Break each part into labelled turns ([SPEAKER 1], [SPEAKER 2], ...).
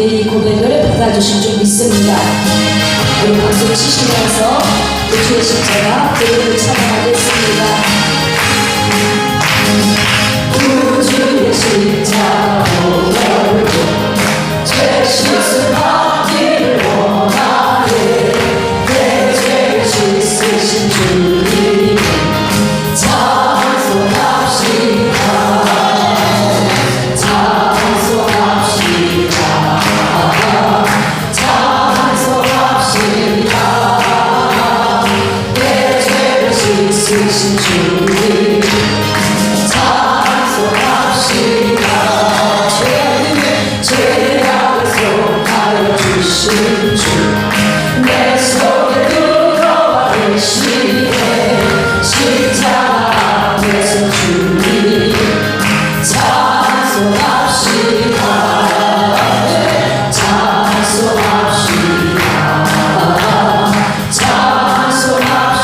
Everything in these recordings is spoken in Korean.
[SPEAKER 1] 우리의 이 고백을 받아주실 줄 믿습니다. 우리 박수 치시면서 그 주의 십자가 그를 찬양하겠습니다. 주의 십자가 제 씻음 받기를 원하네. 내 죄를 씻으신 주님 찬송합시다. 찬송합시다. 찬송합시다. 내 죄를 씻으신 주님 찬송합시다. 죄악을 속하여 주신 주 내 속에 들어와 계시네. 십자가 앞에서 주님 찬송합시다. 찬송합시다. 찬송합시다.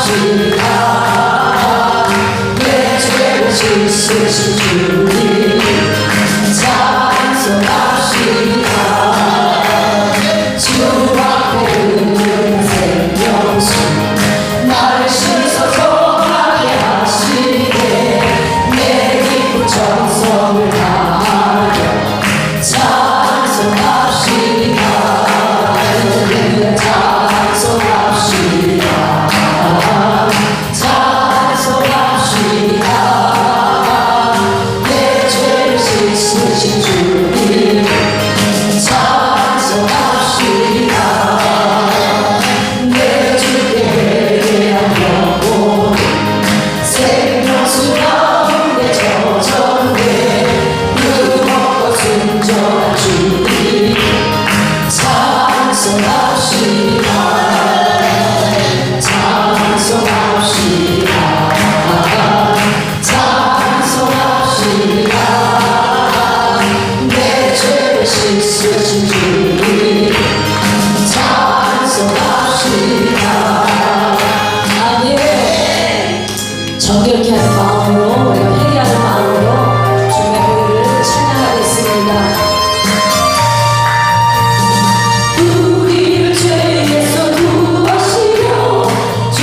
[SPEAKER 1] 내 죄를 씻으신 주님 찬송합시다. 주 앞에 있는 생명수 나를 씻어서하게 하시네. 내 기쁜 정성을 다하여 찬송합시다. 찬송합시다. 찬송합시다. 내 죄를 씻으신 주님 찬송합시다. 내 주께 회개한 영혼 생명수 가운데 젖었네. 무겁고 순전한 주님 찬송합시다. 찬송합시다. 찬송합시다. 내 죄를 씻으신 주님 찬송합시다. 아멘. 정결케 하는 마음으로 우리가 회개하는 마음으로 주님의 보혈을 찬양하겠습니다. 우리를 죄에서 구하시려 주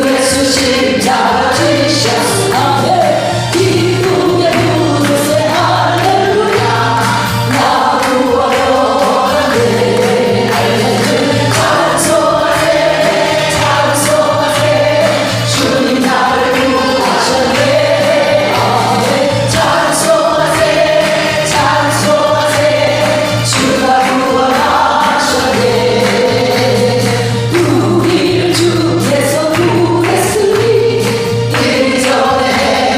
[SPEAKER 1] 예수 십자가 지셨으니 기쁘게 부르세 할렐루야. 나 구원받았네. 찬송하세 찬송하세 주님 나를 구하셨네. 찬송하세 찬송하세 주가 구원하셨네. 우리를 주께서 구했으니 이전에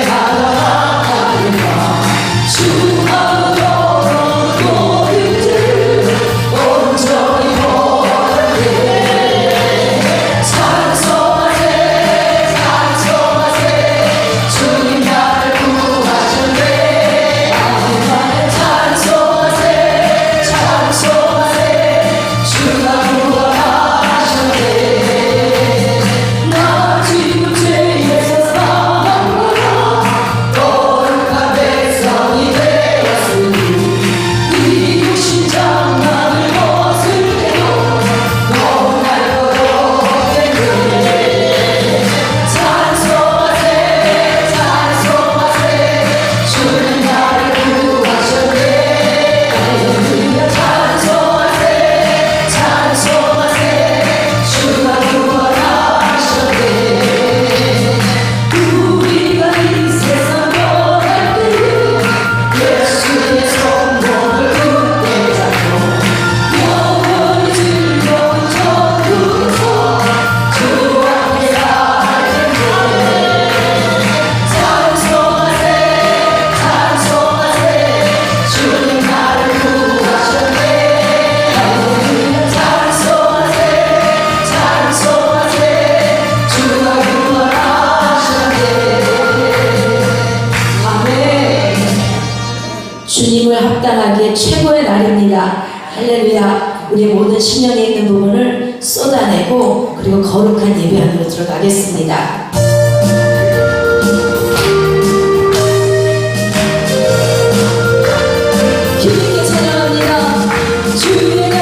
[SPEAKER 1] 가능하니까 주하고 모든 죄를 온전히 버렸네. 찬송하세 찬송하세 주님 나를 구하셨네. 찬송하세 찬송하세 주가 구원하셨네. 나 지금 죄에서 사망하여 거룩한 백성이 되었으니 이 육신 장막을 벗을 때도 너날 걸어오겠네. 찬송하세 찬송하세 주님 나를 구하셨네. 찬송하세 찬송하세 주가 구원하셨네. 우리가 이 세상 떠날 때에 예수의 손목을 굳게 잡고 영원히 즐거운 천국에서 주 앞에 갈 텐데. 찬송하세 찬송하세 주님 나를 구하셨네. 찬송하세 찬송하세 주가 구원하셨네. 아멘. 주님을 합당하기에 최고의 날입니다. 할렐루야. 우리의 모든 신령에 있는 부분을 쏟아내고 그리고 거룩한 예배 안으로 들어가겠습니다. 기쁘게 찬양합니다. 주의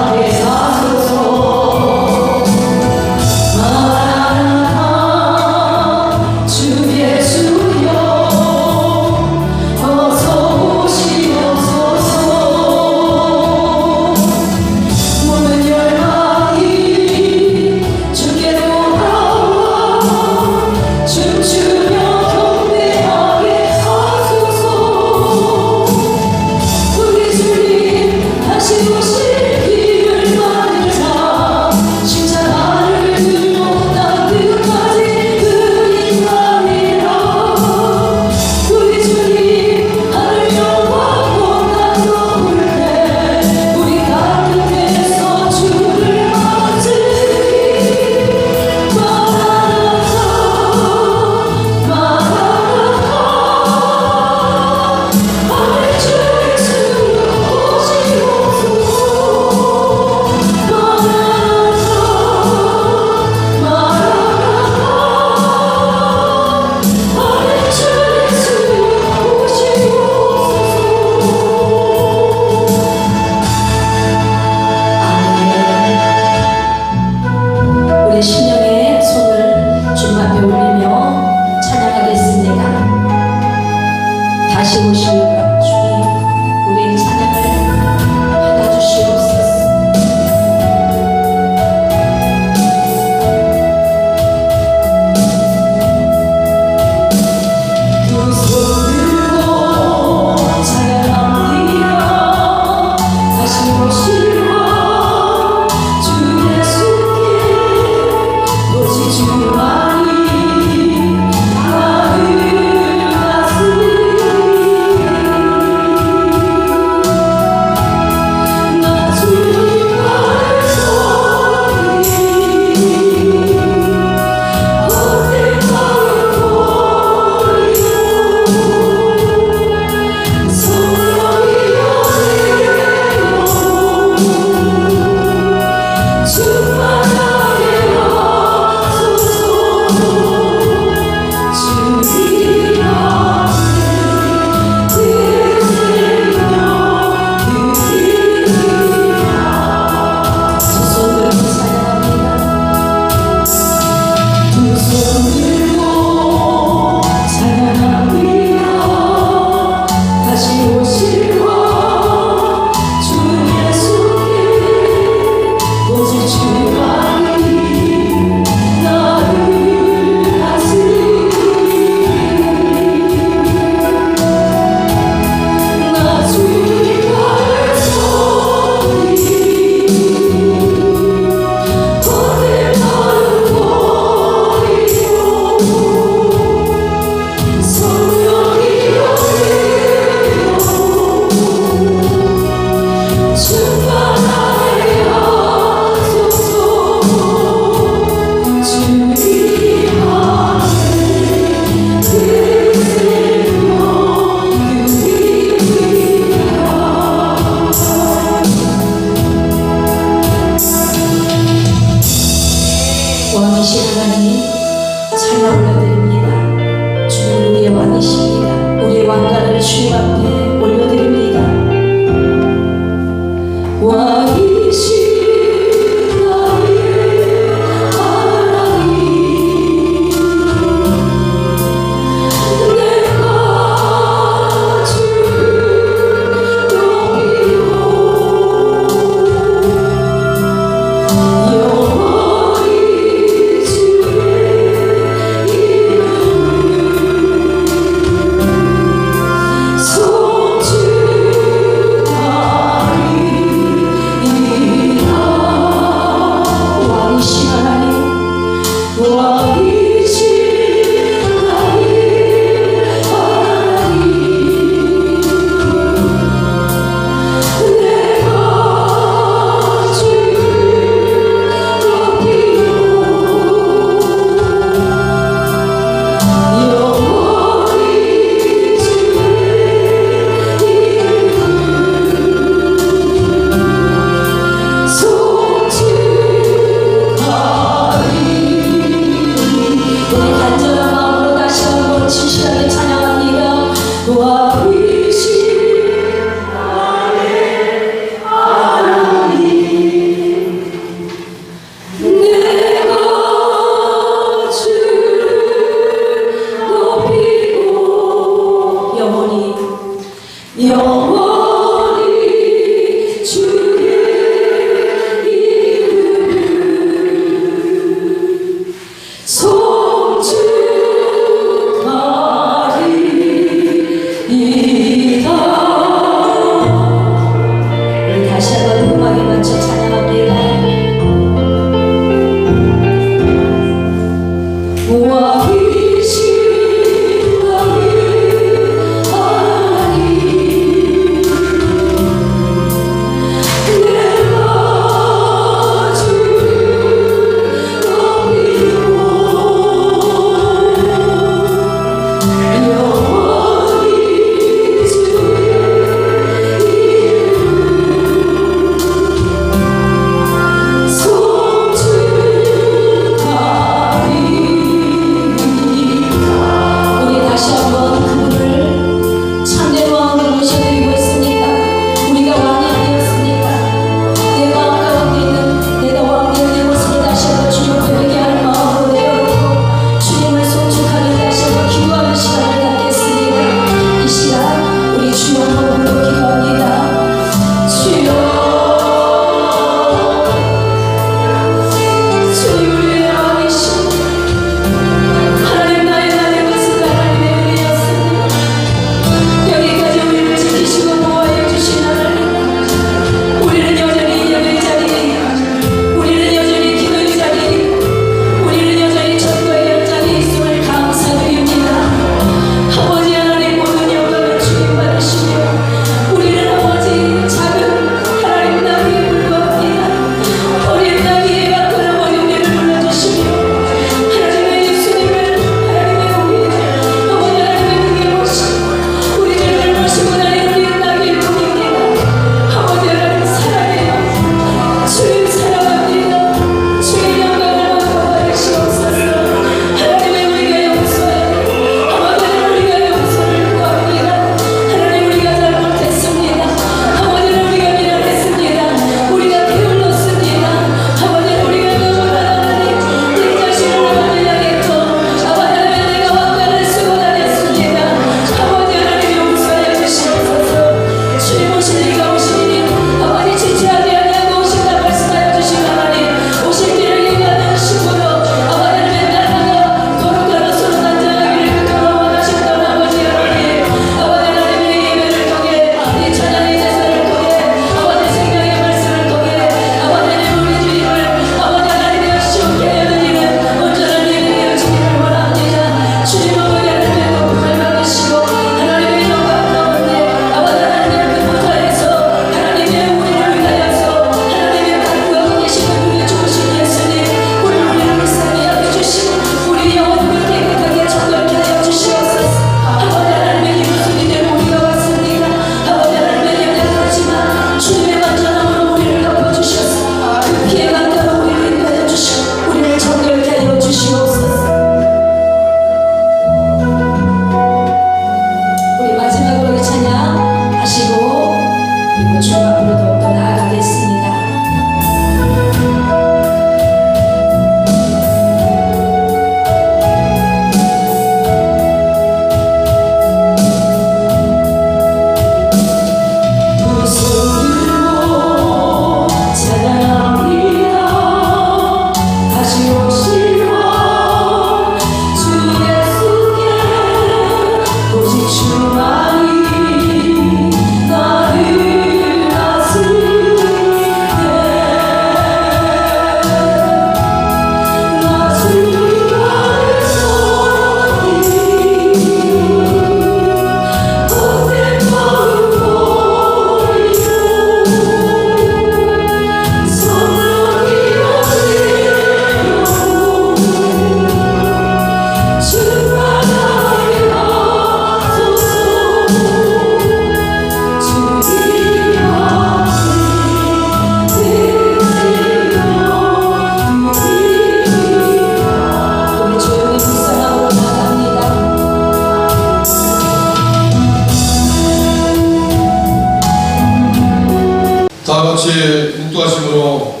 [SPEAKER 2] 같이 묵도하심으로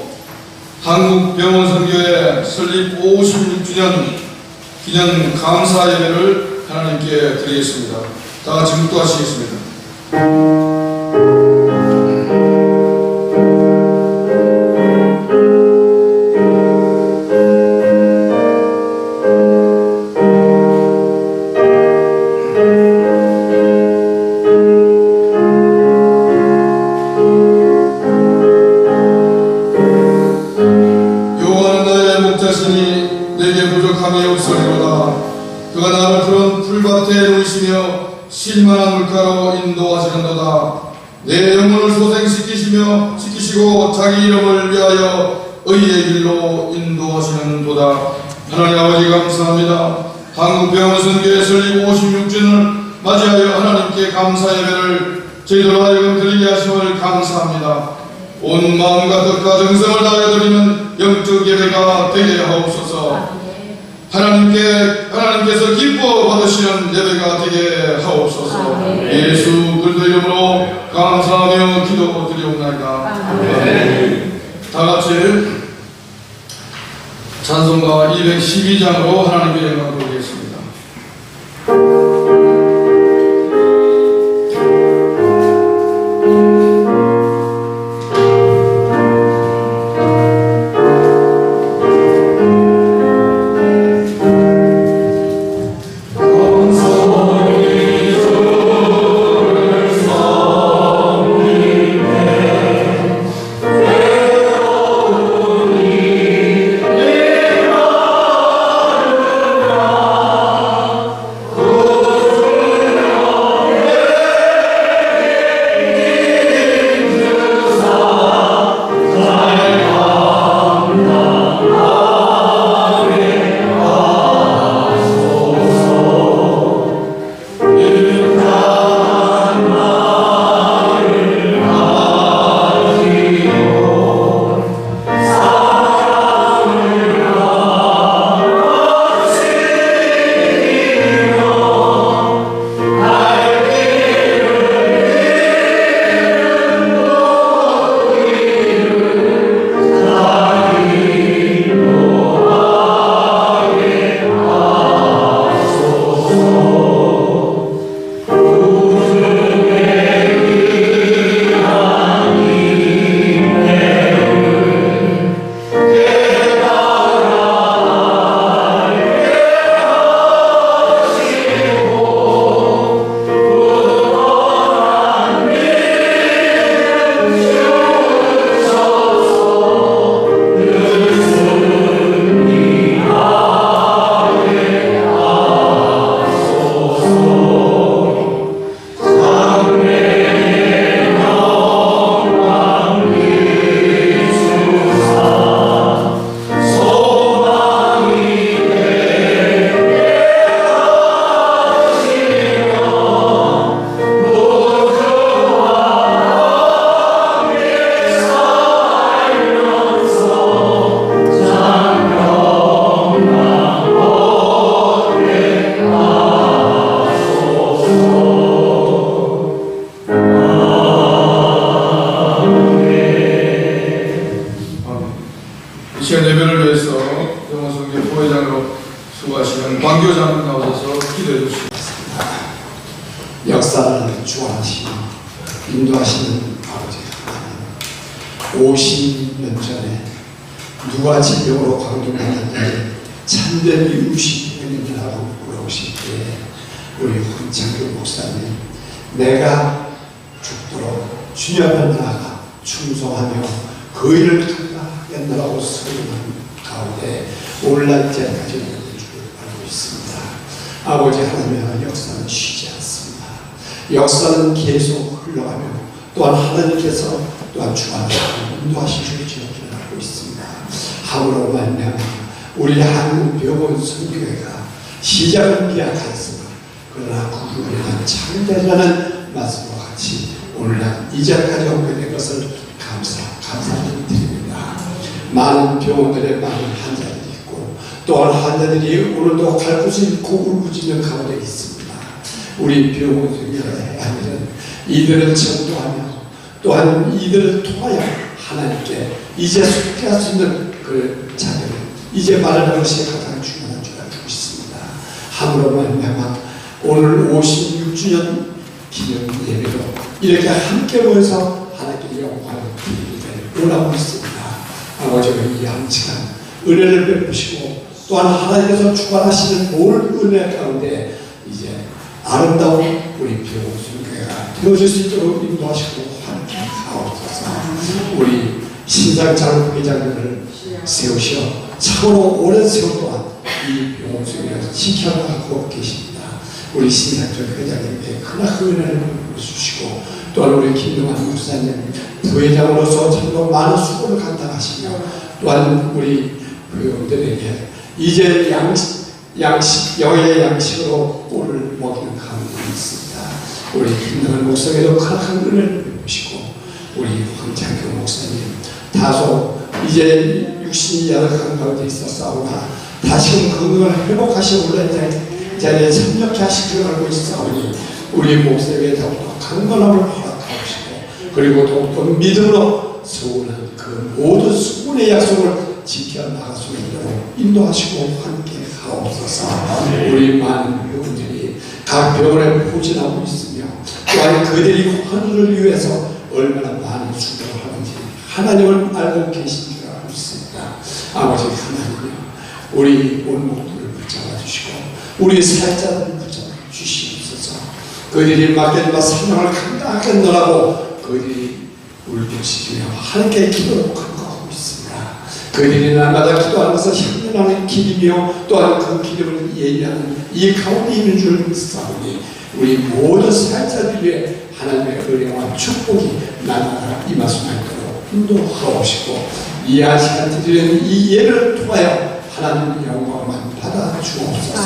[SPEAKER 2] 한국병원선교회 설립 56주년 기념 감사 예배를 하나님께 드리겠습니다. 다 같이 묵도하시겠습니다. 내게 부족함이 없으리로다. 그가 나를 푸른 풀밭에 놓으시며 실만한 물가로 인도하시는도다. 내 영혼을 소생시키시고 자기 이름을 위하여 의의 길로 인도하시는도다. 하나님 아버지 감사합니다. 한국병원선교회 설립 56주년을 맞이하여 하나님께 감사 예배를 저희들 하여금 드리게 하심을 감사합니다. 온 마음과 뜻과 정성을 다하여 드리는 영적 예배가 되게 하옵소서. 하나님께서 기뻐 받으시는 예배가 되게 하옵소서. 예수 그리스도 이름으로 감사하며 기도드리옵나이다. 다 같이 찬송가 212장으로 하나님께 영광 돌리겠습니다. 예배를 위해서 병원선교 부회장으로 수고하시는 광교장을 나오셔서 기도해 주시겠습니다.
[SPEAKER 3] 역사를 주관하시고 인도하시는 아버지 하나님, 50년 전에 누가 질병으로 광동했는데 참된 이웃이 되느냐고 물어보실 때 우리 황창규 목사님, 내가 죽도록 주님을 나아가 충성하며 그 일을 감당하겠노라고 소리하는 가운데 오늘날째까지 이루어질 줄 알고 있습니다. 아버지 하나님의 역사는 쉬지 않습니다. 역사는 계속 흘러가며 또한 하나님께서 또한 주관하시고 인도하실 줄 알고 있습니다. 함으로 말미암아 우리 한국병원 선교회가 시작은 미약하였으나 그러나 구주를 위한 창대자는 말씀과 같이 오늘날 이제까지 오게 된 것을 감사드립니다. 많은 병원들의 많은 환자들이 있고 또한 환자들이 오늘도 갈 곳이 있고 울부짖는 가운데 있습니다. 우리 병원 선교회 아들은 이들을 전도하며 또한 이들을 통하여 하나님께 이제 속죄할 수 있는 그 자들을 이제 말하는 것이 가장 중요한 줄 알고 있습니다. 함으로 말미암아 오늘 56주년 기념 예배로 이렇게 함께 모여서 하나님께 영광을 드리기를 원하고 있습니다. 아버지가 이 양치간 은혜를 베푸시고 또한 하나님께서 주관하시는 모든 은혜 가운데 이제 아름다운 우리 비옥순교회가 되어질 수 있도록 인도하시고 함께 하옵소서. 우리 신장장 회장님을 세우시어 참으로 오랜 세월 동안 이 비옥순교회를 지켜나가고 계십니다. 우리 신장장 회장님께 크나큰 은혜를 주시고 또한 우리 김동환 목사님 부회장으로서 참으로 많은 수고를 감당하시며 또한 우리 부회원들에게 이제 영의 양식으로 꿀을 먹이는 가운데 있습니다. 우리 김동환 목사님도 크나큰 은혜를 베푸시고 우리 황창규 목사님 다소 이제 육신이 열악한 가운데 있었사오나 다시금 건강을 회복하시고 올라온 자리에 참여케 하시기를 알고 있사오니 우리 목사님의 더욱더 강건함을 허락하시고 그리고 더욱더 믿음으로 서운한 그 모든 수군의 약속을 지켜나갈 수 있도록 인도하시고 함께 하옵소서. 우리 많은 병들이 각 병원에 포진하고 있으며 또한 그들이 환우를 위해서 얼마나 많은 수고를 하는지 하나님을 알고 계신 줄 알고 있습니다. 아버지 하나님이여 우리 온목들을 붙잡아 주시고 우리 살자들을 붙잡아 주시옵소서. 그들이 맡겨진 사명을 감당하게 너라고 그들이 울부짖으며 하나님께 기도를 간구하고 있습니다. 그들이 날마다 기도하는 것은 향연하는 길이며 또한 그 기름을 예비하는 이 가운데 있는 줄 믿사오니 우리 모든 살자들 위해 하나님의 은혜와 축복이 나타나 임하시며 있도록 인도하옵시고 이 시간 드리는 이 예를 통하여 하나님의 영광만 받아 주옵소서.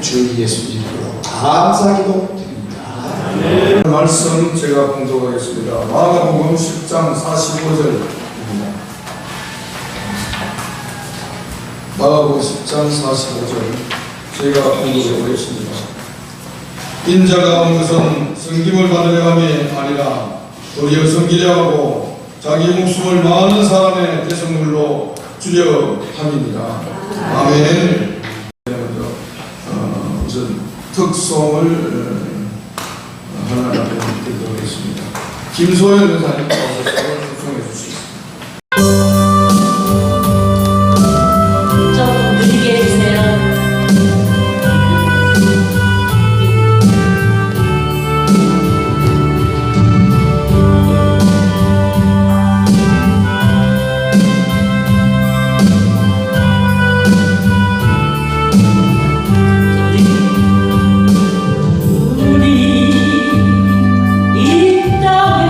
[SPEAKER 3] 주 예수님으로 감사기도 드립니다.
[SPEAKER 2] 말씀 제가 봉독하겠습니다. 마가복음 10장 45절입니다. 마가복음 10장 45절 제가 봉독해 보겠습니다. 인자가 온 것은 섬김을 받으려 함이 아니라 도리어 섬기려 하고 자기 목숨을 많은 사람의 대성물로 주려 함입니다. 아멘. 우선 특송을 하나님 앞에 드리도록 하겠습니다. 김소연 의사님 특송을 특송해 주시겠습니다.
[SPEAKER 1] 좀 느리게 해주세요.
[SPEAKER 4] 우리 이 땅에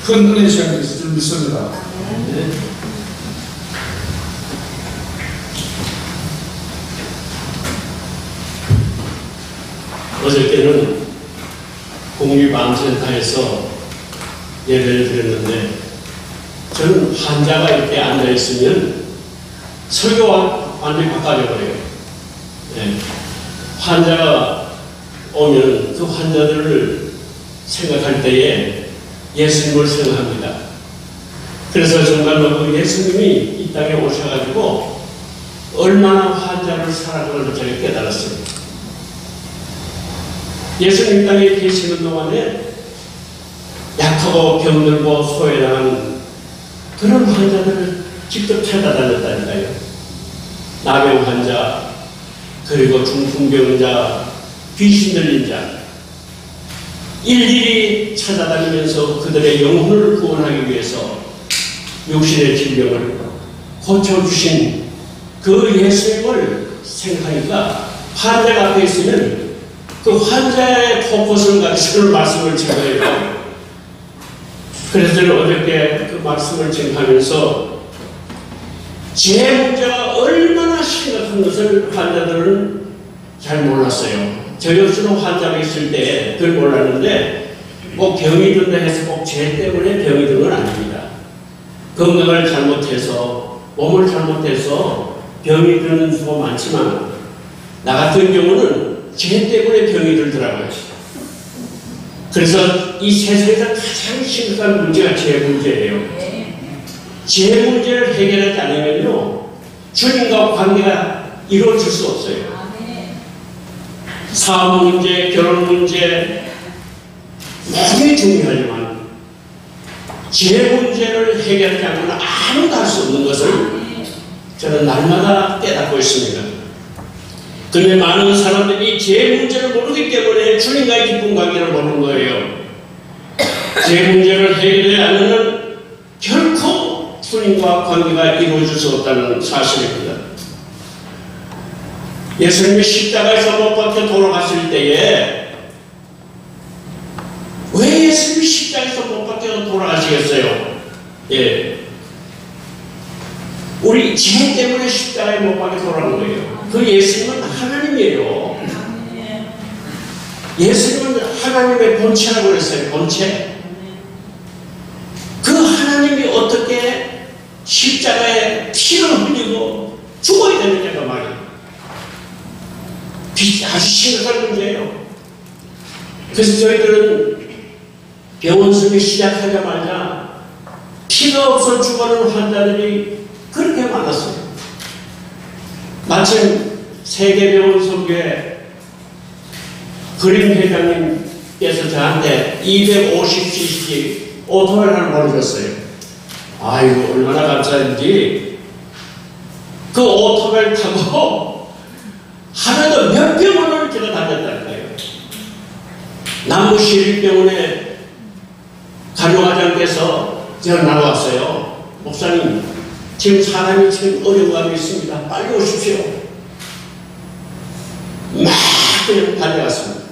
[SPEAKER 2] 큰 은혜 시간이 있을 줄 믿습니다.
[SPEAKER 4] 어저께는 국립암센터에서 예배를 드렸는데 저는 환자가 이렇게 앉아있으면 설교가 완전히 바꿔져 버려요. 네. 환자가 오면 그 환자들을 생각할 때에 예수님을 생각합니다. 그래서 정말로 그 예수님이 이 땅에 오셔가지고 얼마나 환자를 사랑하는지 제가 깨달았습니다. 예수님 땅에 계시는 동안에 약하고 병들고 소외당한 그런 환자들을 직접 찾아다녔다니까요. 나병 환자, 그리고 중풍병자, 귀신 들린 자, 일일이 찾아다니면서 그들의 영혼을 구원하기 위해서 육신의 질병을 고쳐주신 그 예수님을 생각하니까 환자가 앞에 있으면 그 환자의 포커스를 가지고 말씀을 증거해요. 그래서 저는 어저께 그 말씀을 증거하면서 제 문제가 얼마나 심각한 것을 환자들은 잘 몰랐어요. 저 역시도 환자가 있을 때 그걸 몰랐는데 꼭 병이 든다 해서 꼭 죄 때문에 병이 든 건 아닙니다. 건강을 잘못해서 몸을 잘못해서 병이 드는 수가 많지만 나 같은 경우는 죄 때문에 병이 들더라고요. 그래서 이 세상에서 가장 심각한 문제가 죄 문제예요. 죄 문제를 해결하지 않으면요 주님과 관계가 이루어질 수 없어요. 사업 문제, 결혼 문제 굉장히 중요하지만 죄 문제를 해결하지 않으면 아무도 할 수 없는 것을 저는 날마다 깨닫고 있습니다. 그런데 많은 사람들이 죄 문제를 모르기 때문에 주님과의 기쁜 관계를 모르는 거예요. 죄 문제를 해결하지 않으면 결코 주님과 관계가 이루어질 수 없다는 사실입니다. 예수님이 십자가에서 못 박혀 돌아갔을 때에 왜 예수님이 십자가에서 못 박혀 돌아가시겠어요? 예. 우리 죄 때문에 십자가에 못 박혀 돌아간 거예요. 그 예수님은 하나님이에요. 예수님은 하나님의 본체라고 그랬어요. 본체. 그 하나님이 어떻게 십자가에 피를 흘리고 죽어야 되느냐가 말이에요. 아주 심각한 문제예요. 그래서 저희들은 병원수비 시작하자마자 피가 없어 죽어가는 환자들이 그렇게 많았어요. 마침 세계병원 선교회 그림 회장님께서 저한테 250cc 오토바이를 하나 보내줬어요. 아이고 얼마나 감사한지 그 오토바이를 타고 하루에도 몇 병원을 제가 다녔다니까요. 남부시립병원에 간호과장께서 제가 나왔어요. 목사님 지금 사람이 지금 어려워하고 있습니다. 빨리 오십시오. 막 그냥 달려갔습니다.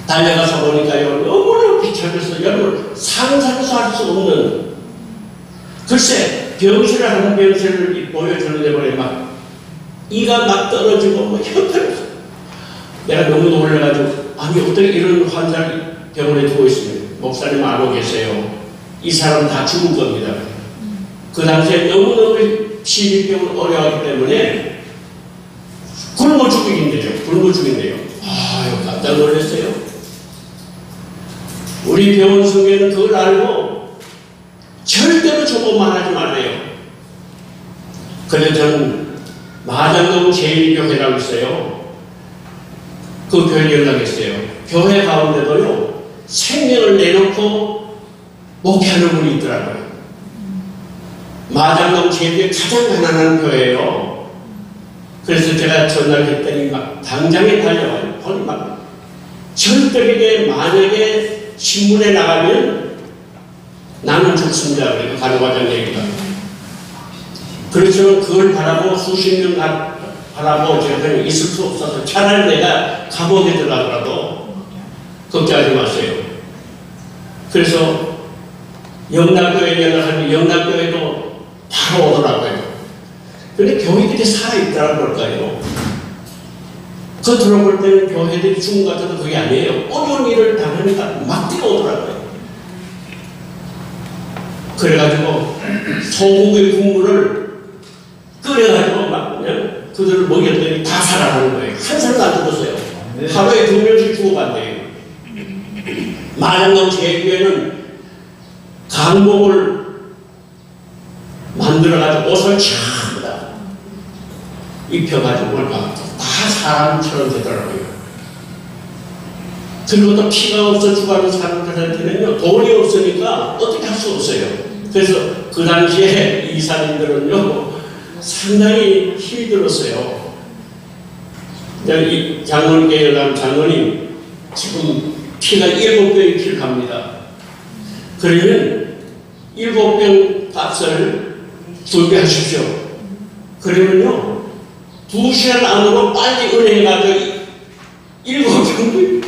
[SPEAKER 4] 달려가서 보니까요 너무나 비참해서 여러분 상상도 할 수 없는 글쎄 병실을 하는 병실을 보여주는데 말이에요. 막 이가 막 떨어지고 뭐 형편없어. 내가 너무 놀라가지고 아니 어떻게 이런 환자를 병원에 두고 있습니다. 목사님 알고 계세요. 이 사람 다 죽을 겁니다. 그 당시에 너무너무 시립병을 어려웠기 때문에 굶어 죽이긴데요. 굶어 죽인대요. 아유 깜짝 놀랐어요. 우리 병원 속에는 그걸 알고 절대로 저것만 하지 말아요. 그래서 저는 마장동 제1교회라고 있어요. 그 교회 연락했어요. 교회 가운데도요 생명을 내놓고 목회하는 분이 있더라고요. 마장동 제1교회 가장 가난한 교회예요. 그래서 제가 전화했더니 막 당장에 달려와요. 거기 막 절대하게 만약에 신문에 나가면 나는 죽습니다. 그래서 간호과장 얘기가. 그래서 그걸 바라고 수십 년 바라고 제가 그냥 있을 수 없어서 차라리 내가 감옥에 들어가더라도 걱정하지 마세요. 그래서 영락교회 연락하면 영락교회도 바로 오더라고요. 근데 교회들이 살아있다는 걸까요? 겉으로 볼 때는 교회들이 죽은 것 같아도 그게 아니에요. 어려운 일을 당하니까 막 뛰어오더라고요. 그래가지고 소고기 국물을 끓여가지고 막 그냥 그들을 먹였더니 다 살아나는 거예요. 한 사람도 안 죽었어요. 하루에 2명씩 죽어간대요. 마장동 제교회는 강목을 만들어가지고 옷을 전부 다 입혀가지고 다 사람처럼 되더라고요. 그리고 또 피가 없어 죽어가는 사람들한테는요, 돈이 없으니까 어떻게 할 수 없어요. 그래서 그 당시에 이사님들은요, 상당히 힘이 들었어요. 이 장로님께 연락한 장로님, 지금 피가 7병의 피를 갑니다. 그러면 7병 값을 준비하십시오. 그러면요, 2시간 안으로 빨리 은행에 가서 7병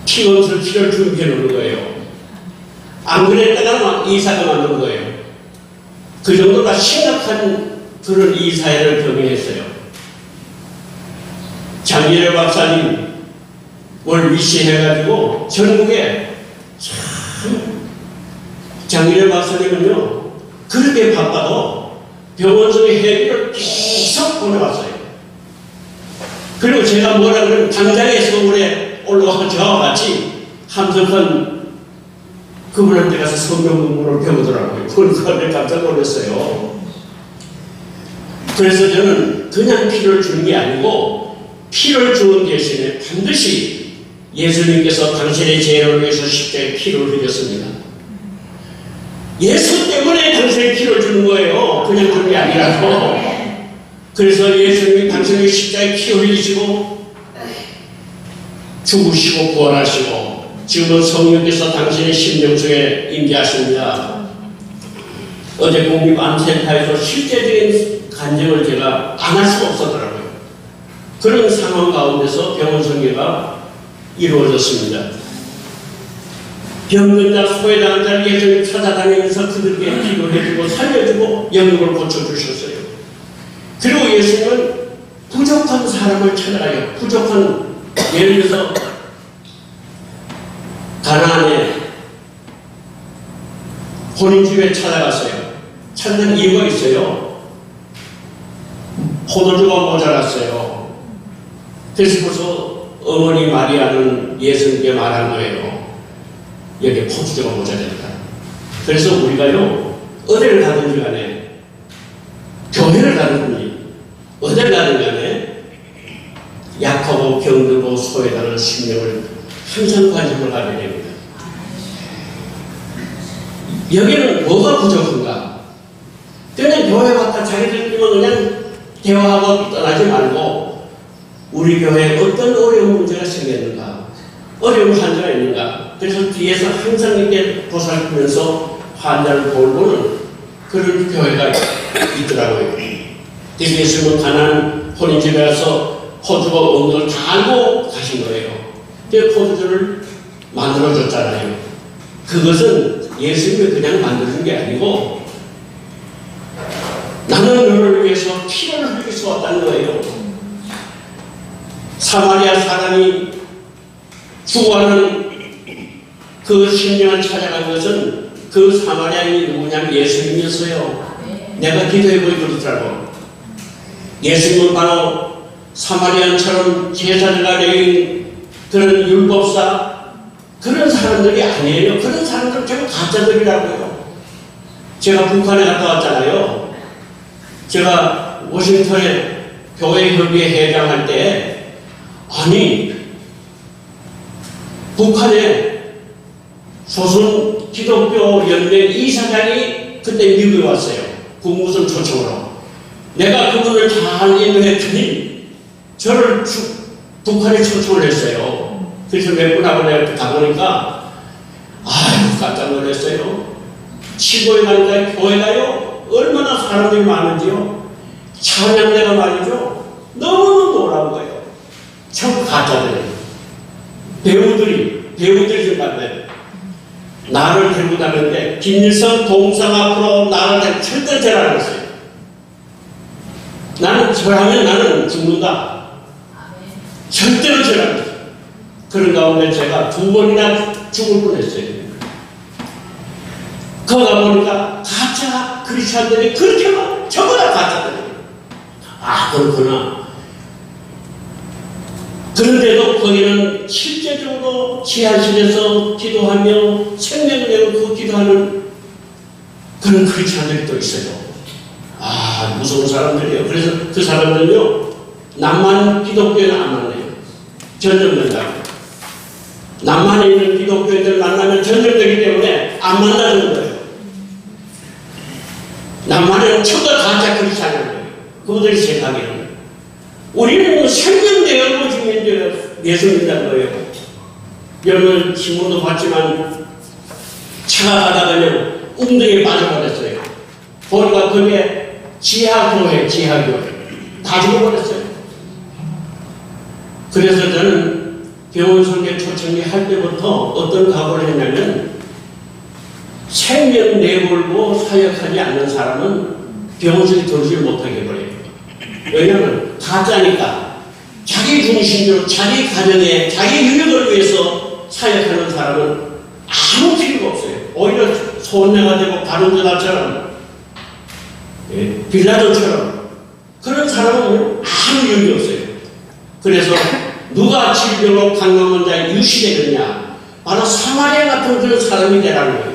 [SPEAKER 4] 피원술 피를 준비해 놓는 거예요. 안 그랬다가 이사가 만든 거예요. 그 정도가 심각한 그런 이사회를 경영했어요. 장일의 박사님 을 위시해가지고 전국에 참 장일의 박사님은요 그렇게 바빠도 병원 속의 회비를 계속 보내왔어요. 그리고 제가 뭐라 그러면 당장에 서울에 올라와서 저와 같이 함석헌 그분한테 가서 성경 공부를 배우더라고요. 그걸 깜짝 놀랐어요. 그래서 저는 그냥 피를 주는 게 아니고 피를 주는 대신에 반드시 예수님께서 당신의 죄를 위해서 십자가에 피를 흘렸습니다. 예수 때문에 당신의 피를 주는 거예요. 그냥 주는 게 아니라고. 그래서 예수님이 당신의 십자가에 피 흘리시고 죽으시고 부활하시고 지금은 성령께서 당신의 심령 속에 임재하십니다. 어제 국립암센터에서 실제적인 간증을 제가 안 할 수가 없었더라고요. 그런 상황 가운데서 병원 설계가 이루어졌습니다. 병든자, 소외당한 자를 예수님 찾아다니면서 그들에게 기도해주고 살려주고 영역을 고쳐주셨어요. 그리고 예수님은 부족한 사람을 찾아가요. 부족한, 예를 들어서 가나안에 혼인집에 찾아갔어요. 찾는 이유가 있어요. 포도주가 모자랐어요. 그래서 벌써 어머니 마리아는 예수님께 말한 거예요. 여기 포도주가 모자랍니다. 그래서 우리가요, 어디를 가든지 간에, 교회를 가든지, 어디를 가든지 간에, 약하고 병들고 소외당하는 심령을 항상 관심을 가져야 됩니다. 여기는 뭐가 부족한가? 그냥 교회 왔다 자기들끼리만 그냥 대화하고 떠나지 말고 우리 교회에 어떤 어려운 문제가 생겼는가? 어려운 환자가 있는가? 그래서 뒤에서 항상 이렇게 보살피면서 환자를 돌보는 그런 교회가 있더라고요. 그래서 예수님은 가나안 혼인집에 가서 포도주가 없는 걸 다 알고 가신 거예요. 포도주를 만들어줬잖아요. 그것은 예수님이 그냥 만드는 게 아니고 나는 너를 위해서 피를 흘리서 왔다는 거예요. 사마리아 사람이 죽어가는 그 심령을 찾아간 것은 그 사마리아인이 누구냐면 예수님이었어요. 내가 기도해 보이더라고. 예수님은 바로 사마리아인처럼 제사장가 내린 그런 율법사 그런 사람들이 아니에요. 그런 사람들 전부 가짜들이라고요. 제가 북한에 갔다 왔잖아요. 제가 워싱턴에 교회협의회 회장할 때 아니 북한에 조선 기독교 연맹 이사장이 그때 미국에 왔어요. 국무선 초청으로. 내가 그분을 잘 인도했더니 저를 북한에 초청을 했어요. 그래서 몇 분하고 내가 가보니까 아유 깜짝 놀랐어요. 치고에 가니까 교회가요 얼마나 사람들이 많은지요. 찬양대가 말이죠 너무너무 놀라운 거예요. 전부 가짜들이에요. 배우들이 좀 만나요. 나를 데리고 다녔는데 김일성 동상 앞으로 나를 데리고 절대 절하는 했어요. 나는 절하면 나는 죽는다. 절대로 절하는 했어요. 그런 가운데 제가 2번이나 죽을 뻔했어요. 거기 가보니까 가짜 크리스찬들이 그렇게 막 전부 다 가짜들이에요. 아, 그렇구나. 그런데도 거기는 실제적으로 지하실에서 기도하며 생명을 내놓고 기도하는 그런 크리스찬들이 또 있어요. 아, 무서운 사람들이에요. 그래서 그 사람들은요, 남한 기독교에는 안 만나요. 전염된다고. 남한에 있는 기독교인들 만나면 전염되기 때문에 안 만나는 거예요. 남한에는 전부 다 가짜 크리스찬인 거예요. 그분들이 생각하기에는. 우리는 생명 내어놓고 죽는 예수 믿는 거예요. 여러분 신문도 봤지만 차가 가다가는 웅덩이에 빠져버렸어요. 보니까 그게 지하교회 다 죽어버렸어요. 그래서 저는 병원 설계 초청이 할 때부터 어떤 각오를 했냐면 생명 내걸고 사역하지 않는 사람은 병원 설계 돌지를 못하게 해버려요. 왜냐하면 가짜니까 자기 중심으로 자기 가정에 자기 유익을 위해서 사역하는 사람은 아무 필요가 없어요. 오히려 손해가 되고 바른자다처럼 빌라도처럼 그런 사람은 아무 유익이 없어요. 그래서 누가 질병으로 강남한 자에 유시되느냐, 바로 사마리아 같은 그런 사람이 되라는 거예요.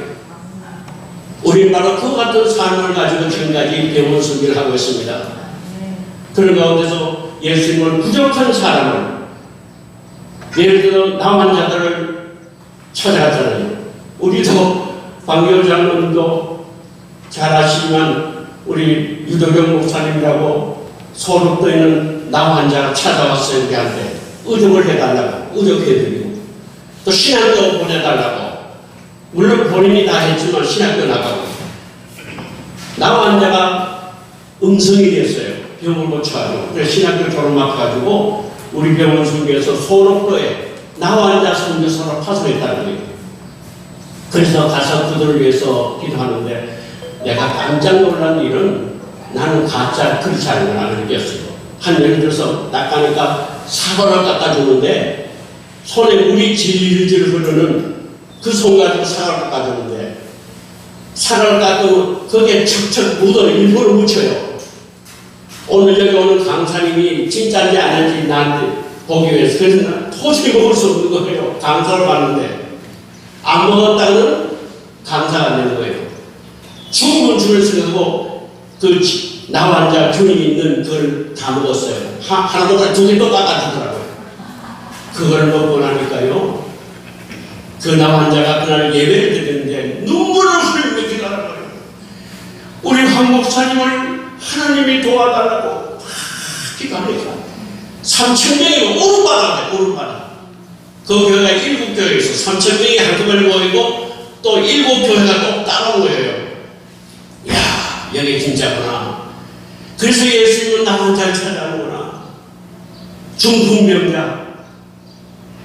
[SPEAKER 4] 우리는 바로 그 같은 삶을 가지고 지금까지 병원 설계를 하고 있습니다. 그런 가운데서 예수님은 부족한 사람을, 예를 들어 남한 자들을 찾아갔잖아요. 우리도 박기호 장로님도 잘 아시지만 우리 유도경 목사님이라고 소록도에 있는 남한 자가 찾아왔어요. 우리한테 의족을 해달라고, 의족해드리고 또 신학교 보내달라고. 물론 본인이 다 했지만 신학교 나가고. 남한 자가 음성이 됐어요. 병을 고쳐가지고. 그래서 신학교 졸업해가지고 우리 병원 선교에서 소록도에 나환자 선교사로 파송했다는 거예요. 그래서 가서 그들을 위해서 기도하는데 내가 깜짝 놀란 일은 나는 가짜 크리스찬이구나 느꼈어요. 한 예를 들어서 닦아니까 사과를 깎아주는데 손에 물이 질질 흐르는 그 손 가지고 사과를 깎아주는데 사과를 깎으면 거기에 척척 묻어 일부러 묻혀요. 오늘 여기 오는 강사님이 진짜인지 아닌지 나한테 보기 위해서. 그래서 난 도저히 먹을 수 없는 거예요. 강사를 받는데 안 먹었다는 강사가 안 되는 거예요. 죽으면 죽을 수 있고 그 나환자 균이 있는 그걸 다 먹었어요. 하나보다 2개도 깎아주더라고요. 그걸 먹고 나니까요, 그 나환자가 그날 예배를 드리는데 눈물을 흘리며 기도하는 거예요. 우리 황 목사님을 하나님이 도와달라고 기도하니까 3,000명이 오른바닥에 오른바닥. 그 교회가 7교회 있어. 3,000명이 한꺼번에 모이고 또 7교회가 또 따라온 거예요. 이야, 여기 진짜구나. 그래서 예수님은 나만 잘 찾아오는구나. 중풍병자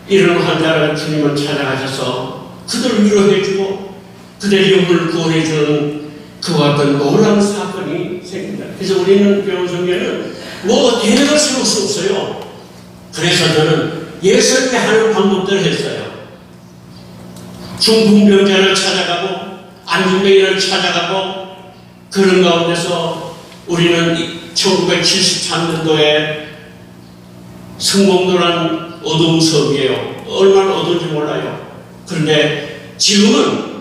[SPEAKER 4] 이런 환자를 주님은 찾아가셔서 그들을 위로해주고 그들의 영혼을 구원해주는 그와 같은 놀라운 사건이 생깁니다. 그래서 우리는 병원 선교는 뭐 계획을 세울 수 없어요. 그래서 저는 예수님이 하는 방법들을 했어요. 중풍병자를 찾아가고 안진뱅이를 찾아가고 그런 가운데서 우리는 1973년도에 성공도란 어두운 섬이에요. 얼마나 어두운지 몰라요. 그런데 지금은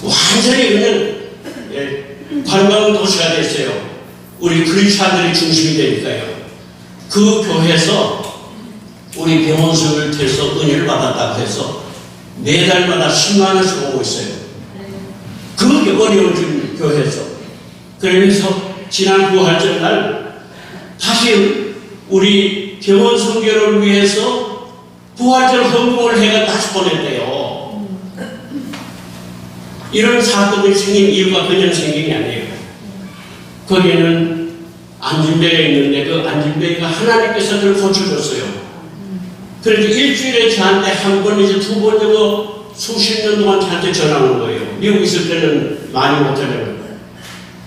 [SPEAKER 4] 완전히 그냥 관광 도시가 됐어요. 우리 크리스찬들이 중심이 되니까요. 그 교회에서 우리 병원 수업을 통해서 은혜를 받았다고 해서 매달마다 10만 원씩 오고 있어요. 그게 어려운 줄 교회에서. 그러면서 지난 부활절 날 다시 우리 병원 선교를 위해서 부활절 헌금을 해가 다시 보냈대요. 이런 사건들이 생긴 이유가 그냥 생긴 게 아니에요. 거기에는 안진배가 있는데 그 안진배가 하나님께서 그를 고쳐줬어요. 그래서 일주일에 저한테 한 번 이제 2번 정도 수십 년 동안 저한테 전화 온 거예요. 미국 있을 때는 많이 못하려고.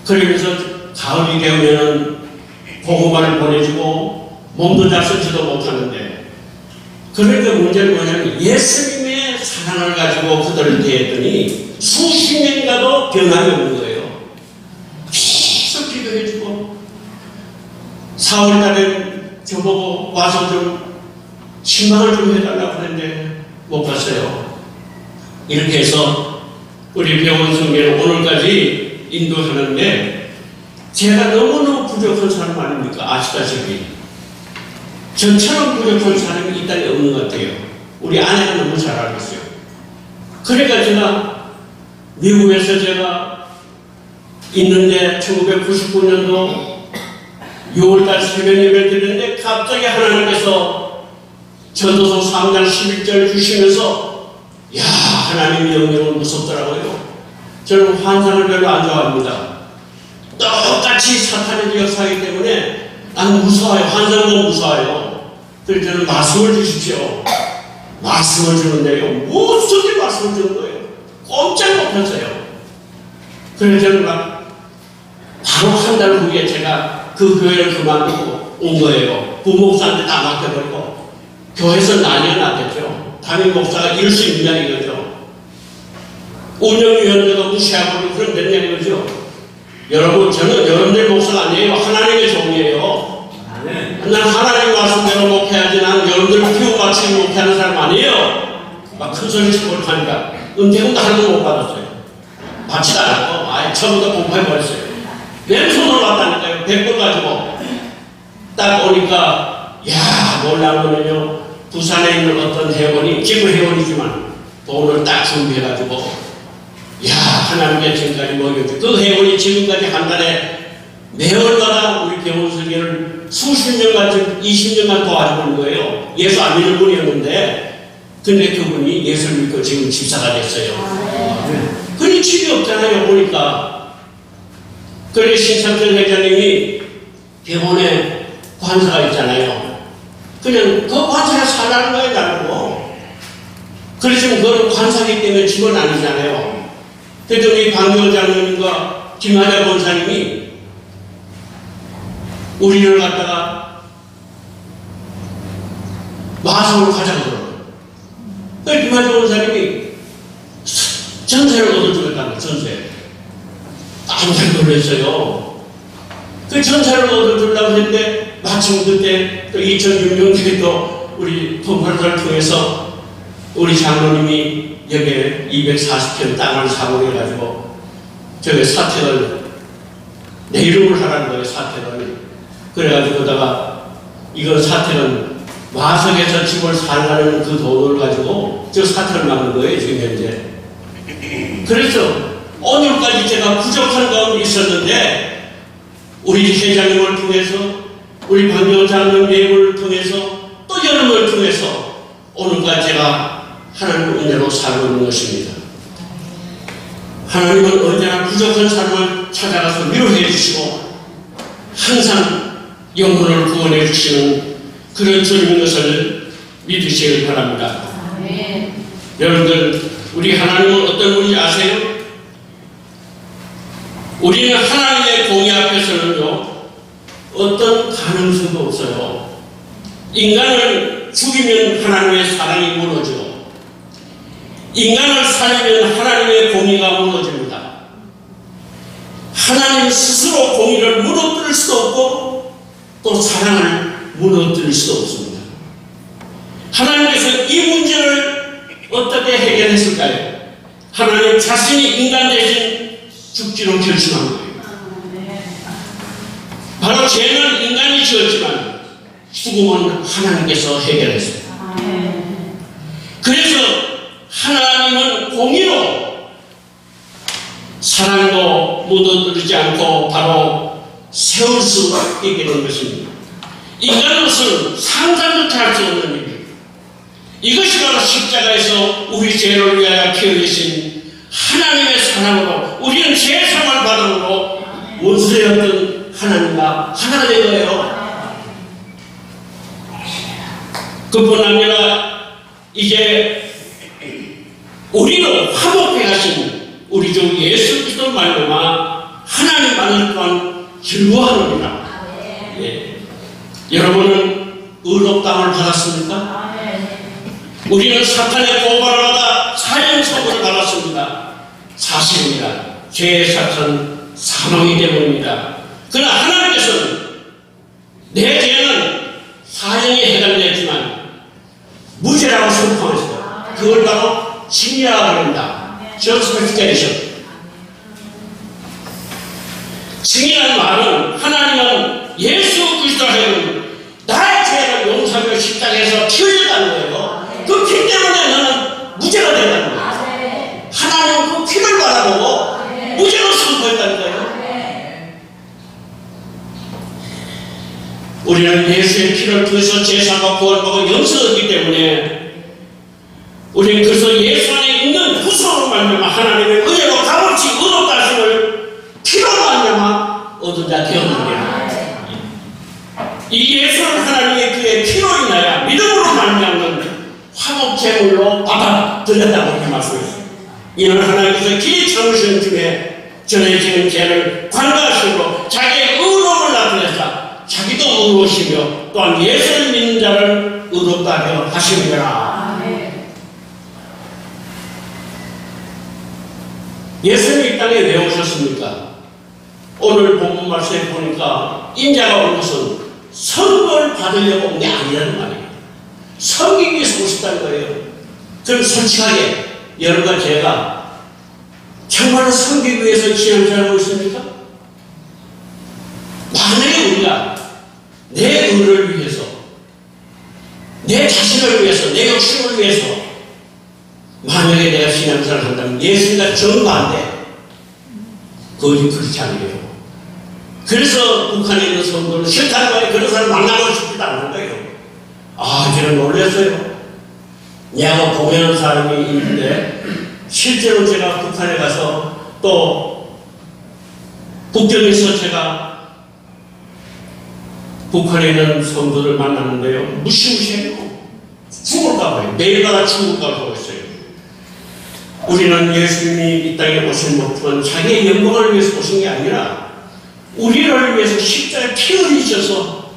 [SPEAKER 4] 그러면서 가을이 되면은 고구마를 보내주고 몸도 잘 쓰지도 못하는데, 그러니까 문제는 뭐냐면 예수님의 사랑을 가지고 그들을 대했더니 수십 년이라도 변함이 없는 거예요. 계속 기도해주고 4월달에 저보고 와서 좀 신방을 좀 해달라고 하는데 못 갔어요. 이렇게 해서 우리 병원 성계를 오늘까지 인도하는데 제가 너무너무 부족한 사람 아닙니까? 아시다시피 전처럼 부족한 사람이 이 땅에 없는 것 같아요. 우리 아내가 너무 잘 알고 있어요. 그러니까 제가 미국에서 제가 있는데 1999년도 6월달 새벽 예배를 드렸는데 갑자기 하나님께서 전도서 3장 11절 주시면서 야, 하나님의 영역은 무섭더라고요. 저는 환상을 별로 안 좋아합니다. 똑같이 사탄의 역사이기 때문에 난 무서워요. 환상도 무서워요. 그래서 저는 말씀을 주십시오. 말씀을 주는데요. 무슨 말씀을 주는 거예요? 꼼짝 못했어요. 그래서 저는 막 바로 한 달 후에 제가 그 교회를 그만두고 온 거예요. 부목사한테 다 맡겨버리고 교회에서 난리가 났겠죠. 담임 목사가 이럴 수 있느냐 이거죠. 운영위원회가 무시하고 그런 됐냐 이거죠. 여러분, 저는 여러분들 목사가 아니에요. 하나님의 종이에요. 난 하나님 말씀대로 목회하지, 난 여러분들 피우 맞추기 목회하는 사람 아니에요. 막 큰 소리 치고 하니까 은퇴금도 하나도 못 받았어요. 받지도 않았고 아예 처음부터 공부해버렸어요. 왼손으로 왔다니까요. 100불 가지고 딱 오니까 야, 놀라운 거는요, 부산에 있는 어떤 회원이, 지금 회원이지만 돈을 딱 준비해가지고 야, 하나님의 지금까지 먹여줘. 그 회원이 지금까지 한 달에 매월마다 우리 병원 설계를 수십 년간, 20년간 도와주고 있는 거예요. 예수 안 믿는 분이었는데, 근데 그분이 예수를 믿고 지금 집사가 됐어요. 그니 집이 없잖아요, 보니까. 그래, 신상철 회장님이 병원에 관사가 있잖아요. 그냥 그 관사에 살라는 거예요, 나르고. 그래서 그건 관사기 때문에 집은 아니잖아요. 그래서 우리 방교 장로님과 김하자 권사님이 우리를 갖다가 마성으로 가자고 그러고, 그 김하자 권사님이 전세를 얻어주겠다는 거예요. 전세. 깜짝 놀랐어요. 그 전세를 얻어주려고 했는데 마침 그때 또 2006년도에 또 우리 통화를 통해서 우리 장로님이 여기에 240평 땅을 사고 해가지고 저기 사택을 내 이름을 하라는 거예요. 사택을. 그래가지고 그다가 이거 사택은 마석에서 집을 살라는 그 돈을 가지고 저 사택을 막는 거예요. 지금 현재. 그래서 오늘까지 제가 부족한 가운데 있었는데 우리 회장님을 통해서 우리 방교장님 예물을 통해서 또 여러분을 통해서 오늘까지 제가 하나님의 은혜로 살고 있는 것입니다. 하나님은 언제나 부족한 사람을 찾아가서 위로해 주시고 항상 영혼을 구원해 주시는 그런 주님인 것을 믿으시길 바랍니다. 여러분들, 우리 하나님은 어떤 분인지 아세요? 우리는 하나님의 공의 앞에서는요, 어떤 가능성도 없어요. 인간을 죽이면 하나님의 사랑이 무너지고, 인간을 살리면 하나님의 공의가 무너집니다. 하나님 스스로 공의를 무너뜨릴 수도 없고 또 사랑을 무너뜨릴 수도 없습니다. 하나님께서 이 문제를 어떻게 해결했을까요? 하나님 자신이 인간 대신 죽기로 결심한 거예요. 바로 죄는 인간이 지었지만 죽음은 하나님께서 해결했습니다. 그래서 하나님은 공의로 사랑도 묻어두지 않고 바로 세울 수 있게 된 것입니다. 인간으로서는 상상도 할 수 없는 일입니다. 이것이 바로 십자가에서 우리 죄를 위하여 키워주신 하나님의 사랑으로 우리는 죄상을 받음으로 원수였던 하나님과 하나가 된 거예요. 그뿐 아니라 이제 우리 동안 즐거워하노니라. 예. 여러분은 의롭다함을 받았습니까? 우리는 사탄의 고발을 받아 살인 처벌을 받았습니다. 사실입니다. 죄의 사탄 사망이 되버립니다. 그러나 하나님께서는 내 죄는 사형에 해당되었지만 무죄라고 선포하셨어요. 그걸 바로 징계라고 합니다. justification. 징계라는 말은 하나님은 예수 그리스도를 하여금 나의 죄를 용서하며 십자가에서 피 흘렸다는 거예요. 그 피 때문에 너는 무죄가 된다는 거예요. 하나님은 그 피를 바라보고 무죄로 선포했다는 거예요. 우리는 예수의 피를 통해서 제사가 구원받고 영생을 얻기 때문에 우리는 그래서 예수 안에 있는 구속으로 말미암아 하나님의 은혜로 값없이 의롭다 하심을 피로 말미암아 얻은 자 되었느니라. 이 예수는 하나님의 그의 피로 인하여 믿음으로 말미암는 화목제물로 받아들였다고 이렇게 말씀했어요. 이는 하나님께서 길이 참으시는 중에 전해지는 죄를 관가하시고 자기의 의로움을 나타내사 자기도 의로우시며 또한 예수를 믿는 자를 의롭다 하려 하심이라. 예수님이 이 땅에 왜 오셨습니까? 오늘 본문 말씀에 보니까 인자가 온 것은 선거를 받으려고 온 게 아니라는 말이에요. 섬기기 위해서 오셨다는 거예요. 그럼 솔직하게 여러분과 제가 정말로 섬기기 위해서 신앙생활을 하고 있습니까? 만약에 우리가 내 의를 위해서, 내 자신을 위해서, 내 욕심을 위해서 만약에 내가 신앙생활을 한다면 예수님과 정반대, 그것이 그렇지 않아요. 그래서 북한에 있는 성도는 싫다는 거예요. 그런 사람 만나고 싶지도 않은 거예요. 아, 저는 놀랐어요. 내하고 공연하는 사람이 있는데 실제로 제가 북한에 가서 또 북경에서 제가 북한에 있는 성도들 만났는데요. 무시무시해요. 죽을까 봐요. 매일마다 죽을까 보고 있어요. 우리는 예수님이 이 땅에 오신 목적은 자기의 영광을 위해서 오신 게 아니라 우리를 위해서 십자가에 피 흘리셔서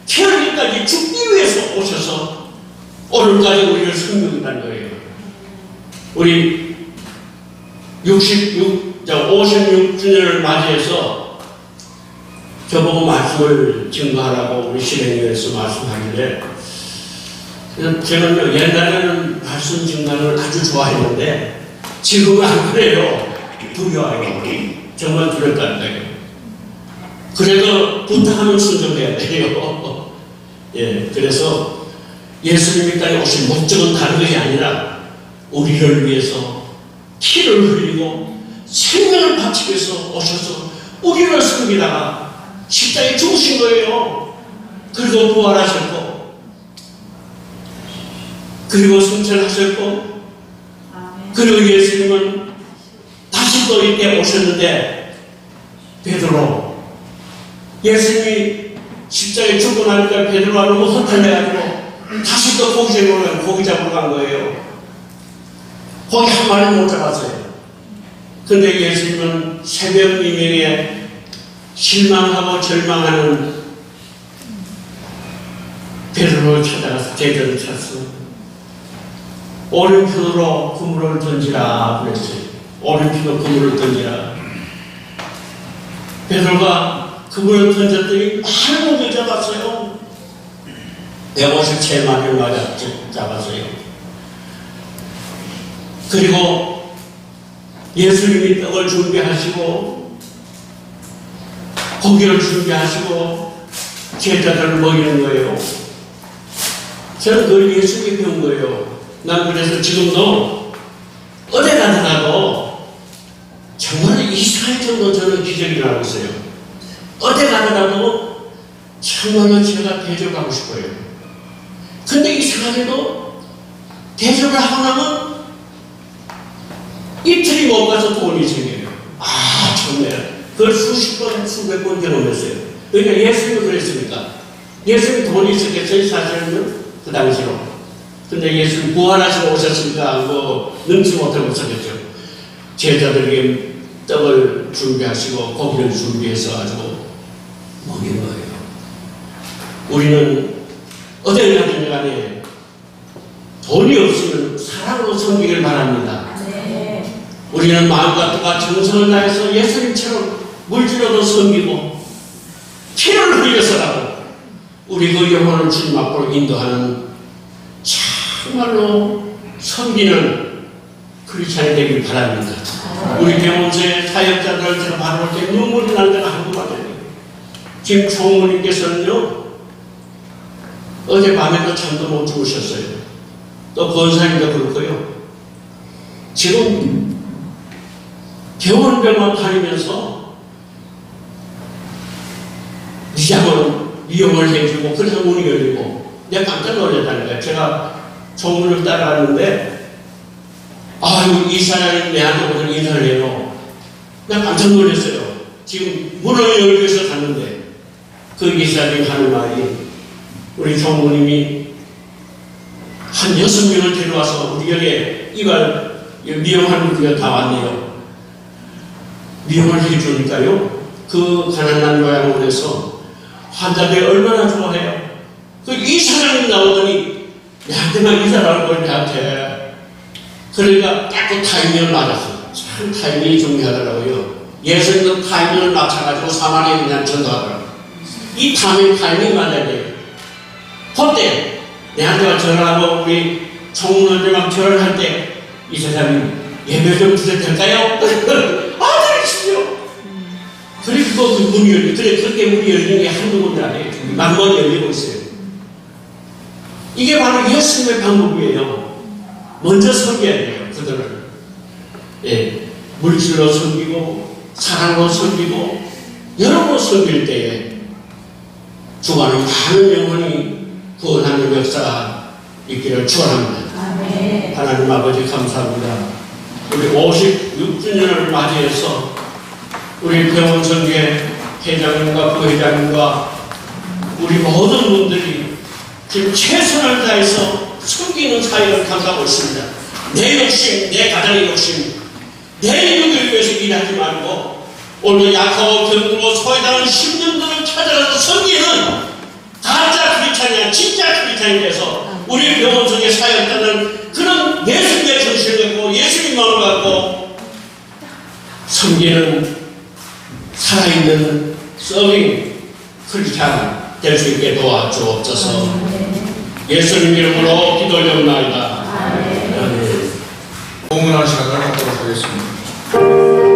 [SPEAKER 4] 피 흘리기까지 죽기 위해서 오셔서 오늘까지 우리를 섬기겠다는 거예요. 우리 56주년을 맞이해서 저보고 말씀을 증거하라고 우리 실행위에서 말씀하길래 저는 옛날에는 말씀 증거를 아주 좋아했는데 지금은 안 그래요. 두려워요. 정말 두렵다는 거예요. 그래도 부탁하면 순종해야 돼요. 예, 그래서 예수님이 땅에 오신 목적은 다른 것이 아니라 우리를 위해서 피를 흘리고 생명을 바치기 위해서 오셔서 우리를 섬기다가 십자가에 죽으신 거예요. 그리고 부활하셨고 그리고 승천하셨고 그리고 예수님은 다시 또 이때 오셨는데 베드로 예수님이 십자가에 죽고 나니까 베드로가 너무 허탈해가지고 다시 또 고기 잡으러 간 거예요. 고기 한 마리 못 잡았어요. 근데 예수님은 새벽 이명에 실망하고 절망하는 베드로를 찾아가서 제자를 찾았어. 오른편으로 그물을 던지라 그랬어요. 오른편으로 그물을 던지라. 베드로가 그물을 던졌더니 많은 고기를 잡았어요. 157마리를 잡았어요. 그리고 예수님이 떡을 준비하시고 고기를 준비하시고 제자들을 먹이는 거예요. 저는 그걸 예수님이 배운 거예요. 난 그래서 지금도 어디 가더라도 정말 이상할 정도 저는 기적이 나고 있어요. 어디 가더라도 정말로 제가 대접하고 싶어요. 근데 이상하게도 대접을 하고 나면 이틀이 못 가서 돈이 생겨요. 아, 정말. 그걸 수십 번, 수백 번 경험했어요. 그러니까 예수님이 그랬습니까? 예수님이 돈이 있었겠어요, 사실은? 그 당시로. 근데 예수님 부활하시고 오셨으니까 뭐 능치 못하고 있었겠죠. 제자들에게 떡을 준비하시고 고기를 준비해서 아주 먹인 거예요. 우리는 어딜 가든 간에 돈이 없으면 사랑으로 섬기길 바랍니다. 우리는 마음과 뜻과 정성을 다해서 예수님처럼 물질로도 섬기고 피를 흘려서라도 우리 그 영혼을 주님 앞으로 인도하는 정말로 섬기는 크리스찬이 되길 바랍니다. 우리 병원소의 사역자들 제가 바라볼 때 눈물이 날 때가 한두 번 아니에요. 지금 총무님께서는요, 어젯밤에도 잠도 못 주무셨어요. 또 권사님도 그렇고요. 지금 병원병원 다니면서 미장을 이용을 해주고 그래서 문이 열리고 내가 깜짝 놀랐다는 거예요. 제가 총무를 따라갔는데 아유 이사장이 내한테 오늘 인사를 해요. 내가 깜짝 놀랐어요. 지금 문을 열기 위해서 갔는데 그 이사장이 하는 말이 우리 총무님이 한 6명을 데려와서 우리 여기에 이걸 미용하는 우리가 다 왔네요. 미용을 해주니까요. 그 가난한 요양원에서 환자들이 얼마나 좋아해요. 그 이사장님 나오더니 내한테만 인사를 하는 걸 내한테. 그러니까 딱 그 타이밍을 맞았어요. 참 타이밍이 중요하더라고요. 예수님도 타이밍을 맞춰가지고 사마리아에 그냥 전도하더라고요. 이 타이밍이 맞아야 돼요. 그때 내한테 전화하고 우리 총무님들만 전화를 할 때 이 사장님 예배 좀 드려도 될까요? 드리십시오. 그리고 그 문이 열리고 그래 그렇게 문이 열리는 게 한두 군데 아니에요. 만번 열리고 있어요. 이게 바로 예수님의 방법이에요. 먼저 섬겨야 돼요. 그들을 물질로 섬기고 사랑으로 섬기고 여러모로 섬길 때에 주관은 많은 영혼이 구원하는 역사가 있기를 축원합니다. 하나님 아버지 감사합니다. 우리 56주년을 맞이해서 우리 병원성계 회장님과 부회장님과 우리 모든 분들이 지금 최선을 다해서 섬기는 사역을 감당하고 있습니다. 내 욕심, 내 가정의 욕심, 내 이익을 위해서 일하지 말고 오늘 약하고 병들고 소외당한 신령들을 찾아가서 섬기는 가짜 크리스찬이야 진짜 크리스찬이 돼서 우리 병원 속에 사역자는 그런 예수님의 정신을 갖고 예수님 마음을 갖고 섬기는 살아있는 서빙 크리스찬 될 수 있게 도와주옵소서. 예수님 이름으로 기도 올려옵나이다.
[SPEAKER 2] 공헌할 시간을 갖도록 하겠습니다.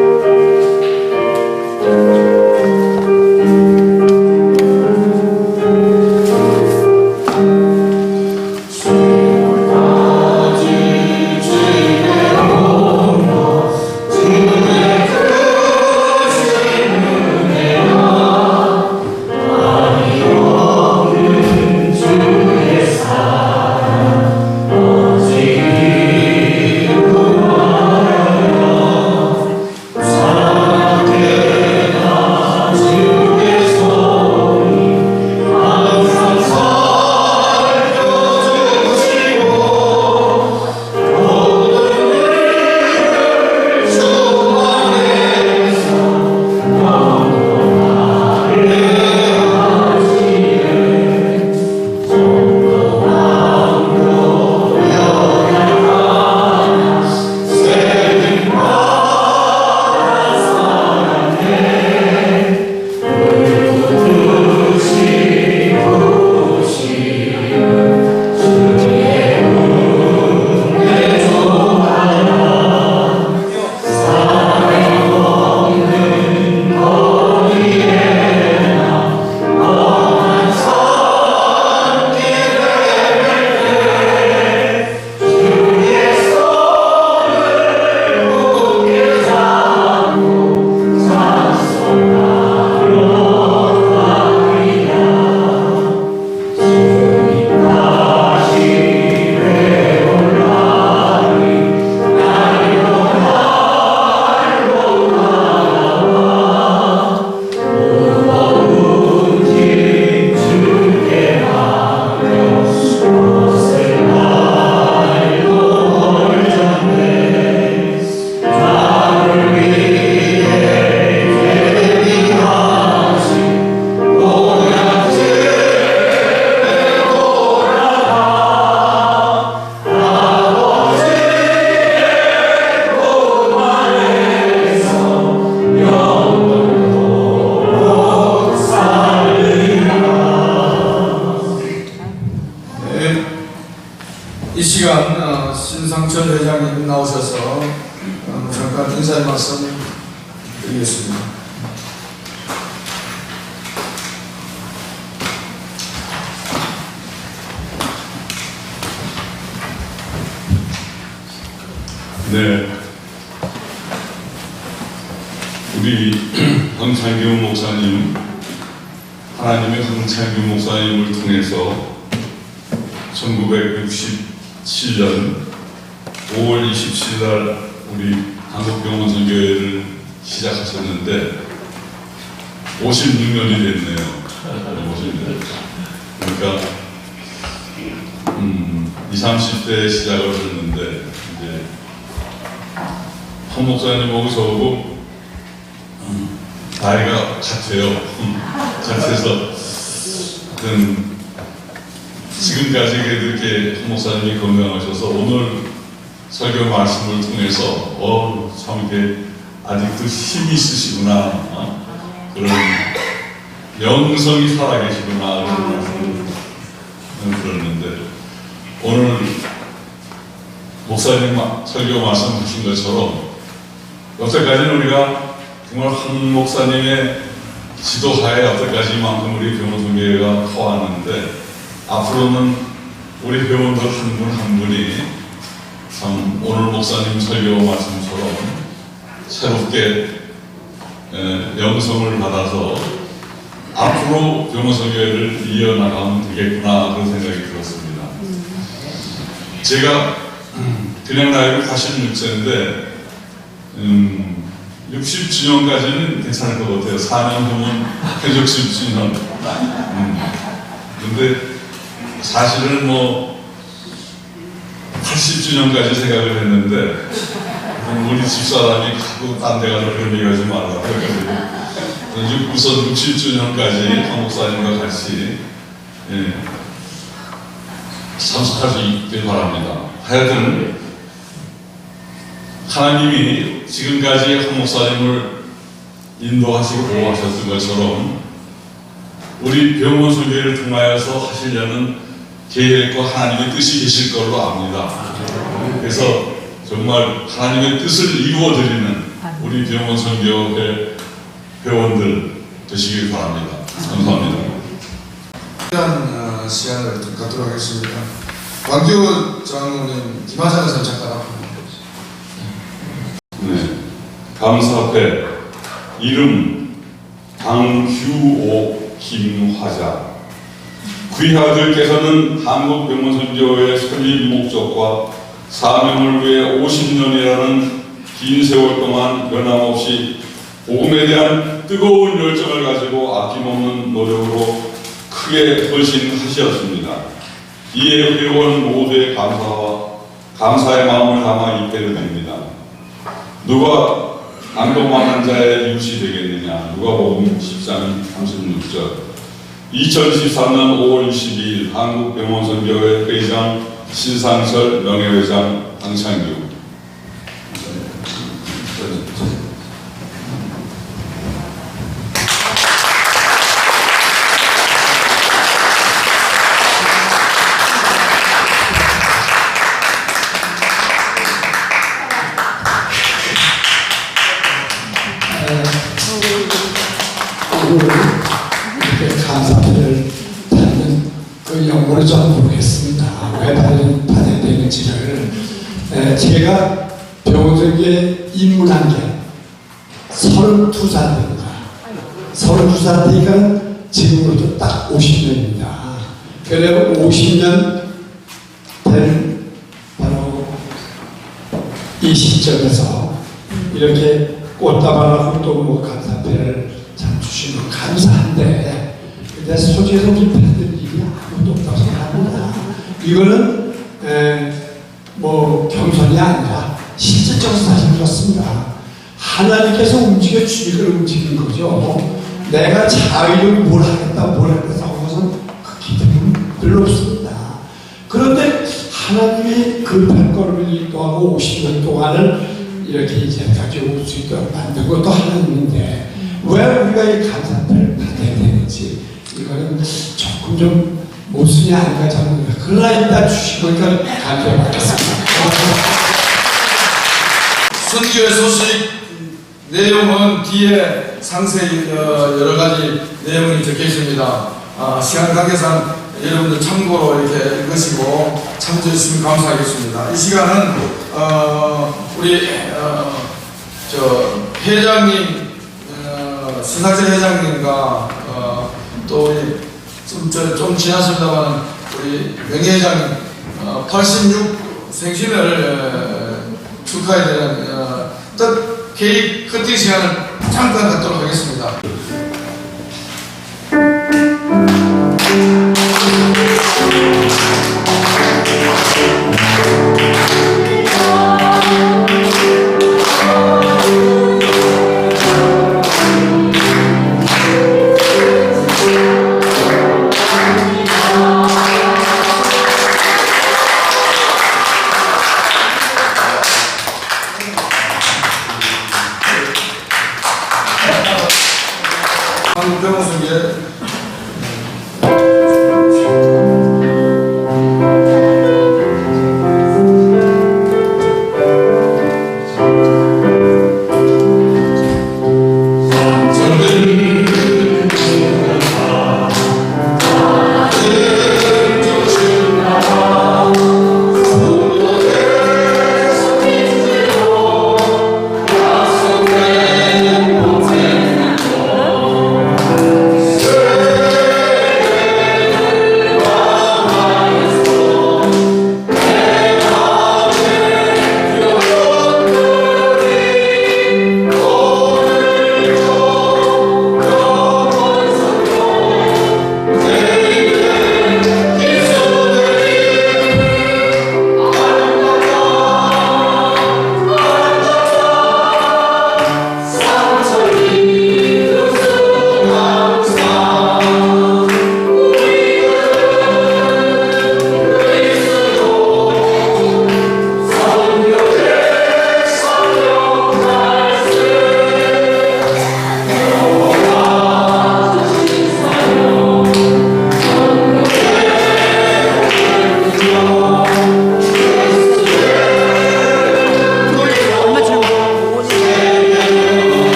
[SPEAKER 2] 김현철 회장님 나오셔서 잠깐 인사의 말씀 드리겠습니다.
[SPEAKER 5] 네, 우리 황창규 목사님, 하나님의 황창규 목사님을 통해서 1967년 5월 27일 날 우리 한국병원선교회를 시작하셨는데 56년이 됐네요. 56년. 그러니까 20, 30대 시작을 했는데 이제 한 목사님하고 저하고 나이가 같아요. 같아서 지금까지 그래도 이렇게 한 목사님이 건강하셔서 오늘 설교 말씀을 통해서 참 이게 아직도 힘이 있으시구나, 그런 영성이 살아계시구나 그런 말씀을 들었는데, 오늘 목사님 설교 말씀하신 것처럼 여태까지는 우리가 정말 한 목사님의 지도하에 여태까지만큼 우리 병원선교회가 커왔는데, 앞으로는 우리 회원들 한 분 한 분이 참 오늘 목사님 설교 말씀처럼 새롭게 영성을 받아서 앞으로 병원선교회를 이어나가면 되겠구나 그런 생각이 들었습니다. 제가 그냥 나이로 86세인데 60주년까지는 괜찮을 것 같아요. 4년 후면 해적 10주년. 근데 사실은 80주년까지 생각을 했는데, 우리 집사람이 자꾸 딴 데 가서 그런 얘기 하지 말라고 해가지고, 우선 60주년까지 한 목사님과 같이 참석할 수 있길 바랍니다. 하여튼, 하나님이 지금까지 한 목사님을 인도하시고 보호하셨던 것처럼 우리 병원선교회를 통하여서 하시려는 계획과 하나님의 뜻이 계실 걸로 압니다. 그래서 정말 하나님의 뜻을 이루어드리는 우리 병원선교회 회원들 되시길 바랍니다. 감사합니다.
[SPEAKER 2] 시간을 갖도록 하겠습니다. 광교 장로님, 김하찬 선생 잠깐
[SPEAKER 5] 네, 감사패 이름 강규옥 김화자. 귀하들께서는 한국병원선교회 설립 목적과 사명을 위해 50년이라는 긴 세월 동안 변함없이 복음에 대한 뜨거운 열정을 가지고 아낌없는 노력으로 크게 헌신하셨습니다. 이에 회원 모두의 감사의 마음을 담아 입회드립니다. 누가 안동만한 자의 이웃이 되겠느냐? 누가복음 13장 36절. 2013년 5월 22일 한국병원선교회 회장 신상철 명예회장 황창규.
[SPEAKER 3] 이렇게 감사패를 받는 그 영혼을 좀 모르겠습니다. 왜 받아야 되는지를. 제가 병원선교회에 입문한 게 32살 됩니다. 32살 되니까 지금으로도 딱 50년입니다. 그래서 50년 된 바로 이 시점에서 이렇게 꽃다발하고 또 뭐 감사패를 참 주시면 감사한데, 근데 소지에서 우리 받을 일이 아무도 없다고 생각합니다. 이거는 뭐 겸손이 아니라 실질적으로 사실 그렇습니다. 하나님께서 움직여 주니까 움직이는 거죠. 내가 자의로 뭘 하겠다고 뭘 하겠다고 하고선 그 기대는 별로 없습니다. 그런데 하나님이 그 발걸음을 인도하고 50년 동안을 이렇게 이제까지 올 수 있도록 만든 것도 하나님인데, 왜 우리가 이 감사패를 받아야 되는지, 이거는 조금 좀 모순이 아닌가 저는. 그러나 일단 주시고 감사해 받겠습니다.
[SPEAKER 2] 생교회 소식 내용은 뒤에 상세히 여러 가지 내용이 적혀 있습니다. 시간 관계상 여러분들 참고로 이렇게 읽으시고 참조해 주시면 감사하겠습니다. 이 시간은 우리 회장님, 신학재 회장님과 또 우리 좀 지났습니다만 우리 명예회장님 86 생신을 축하해야 되는 첫 케이크 커팅 시간을 잠깐 갖도록 하겠습니다. 한국 병원수계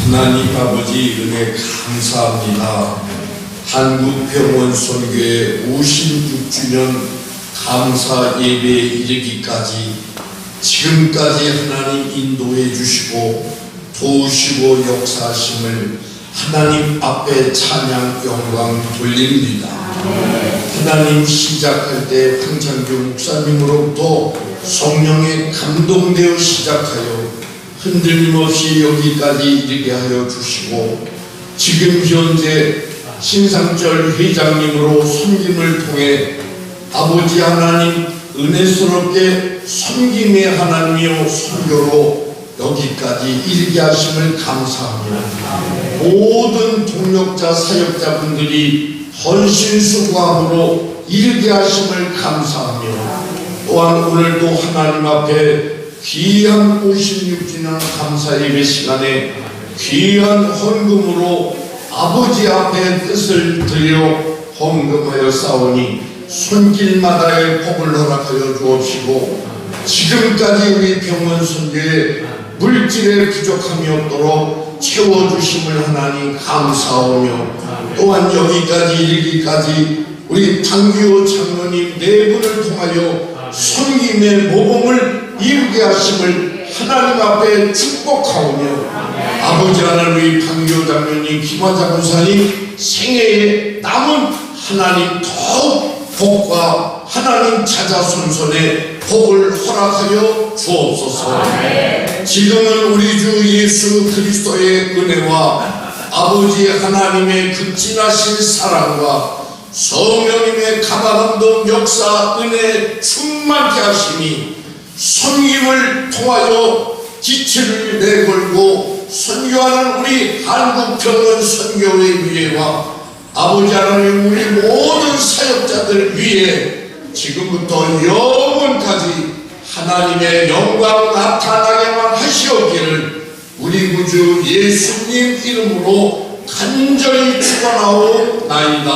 [SPEAKER 6] 하나님 아버지 은혜 감사합니다. 한국병원선교회 56주년 감사 예배에 이르기까지 지금까지 하나님 인도해 주시고 도우시고 역사하심을 하나님 앞에 찬양 영광 돌립니다. 하나님 시작할 때 황창규 목사님으로부터 성령에 감동되어 시작하여 흔들림 없이 여기까지 이르게 하여 주시고 지금 현재 신상절 회장님으로 섬김을 통해 아버지 하나님 은혜스럽게 섬김의 하나님이여 선교로 여기까지 이르게 하심을 감사합니다. 모든 동력자 사역자분들이 헌신수고함으로 이르게 하심을 감사하며 또한 오늘도 하나님 앞에 귀한 56주년 감사 예배 시간에 귀한 헌금으로 아버지 앞에 뜻을 드려 헌금하여 싸우니 손길마다의 복을 허락하여 주옵시고 지금까지 우리 병원 선교에 물질의 부족함이 없도록 채워주심을 하나님 감사하며 또한 여기까지 이르기까지 우리 방규호 장로님 네 분을 통하여 섬김의 모범을 이루게 하심을 하나님 앞에 축복하오며 아버지 하나님 우리 방규호 장로님 김화자 권사님 생애에 남은 하나님 더욱 복과 하나님 자자손손의 복을 허락하여 주옵소서. 지금은 우리 주 예수 그리스도의 은혜와 아버지 하나님의 그 진하신 사랑과 성령님의 가다감동 역사 은혜 충만케 하시니 섬김을 통하여 지체를 내걸고 선교하는 우리 한국평원 선교회 위에와 아버지 하나님 우리 모든 사역자들 위에 지금부터 영원까지 하나님의 영광 나타나게만 하시옵기를 우리 구주 예수님 이름으로 간절히 축원하옵나이다.